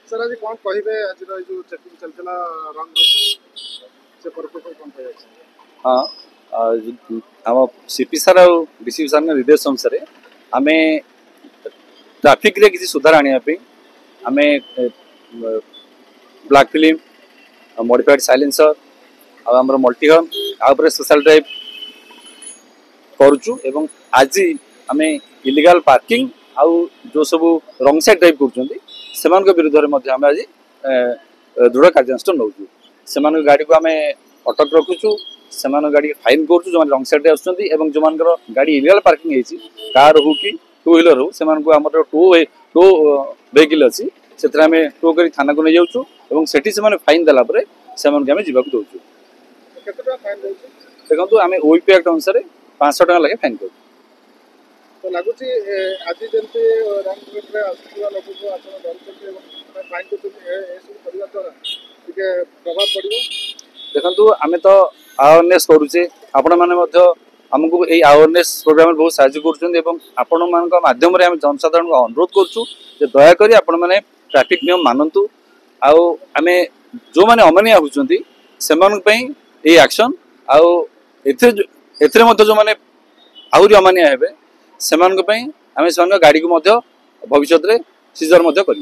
Sir आज कौन कहिबे आज जो चेकिंग चलतला रंग से परफेक्ट कौन कहिबे? हाँ आम सीपी सार आ डीसीपी सार निर्देश अनुसार आम ट्राफिक रे किसी सुधार आने आम ब्लैक फिल्म मॉडिफाइड साइलेंसर आम मल्टी हर्न आउे स्पेशल ड्राइव करुचु एवं आज आम इलीगल पार्किंग आउ जो सब रंग साइड ड्राइव कर विरुद्ध में आम आज दृढ़ कार्यानुष्ठान नौ से गाड़ी को आम अटक रखुचु से गाड़ी फाइन करुचु जो रंग साइड आसुँच जो गाड़ी इलीगल पार्किंग होती कार हो कि टू व्हीलर हो से टो वेहिकल अच्छी से टो कर थाना को नहीं जाऊँ और से फाइन देलापर से जावाक दौचु। देखो आम ओपी एक्ट अनुसार 500 टका लगे फाइन कर तो लगुच आज जमी रंग रे आसुवा लोक को आपण धरछथि एवं फाइन करछथि ए सब करबा द्वारा टिके प्रभाव पड़िबो। देखो आम तो अवेयरनेस करुचे आपण माने आमको यही अवेयरनेस प्रोग्राम बहुत साहय कर माध्यम आम जनसाधारण को अनुरोध करुँ दयाकोरी आपण मैंने ट्रैफिक नियम मानतु आम जो मैंने अमानिया होती से एक्शन आउ जो मैंने आहरी अमानिया हे से गाड़ी को भविष्य में सीजर कर।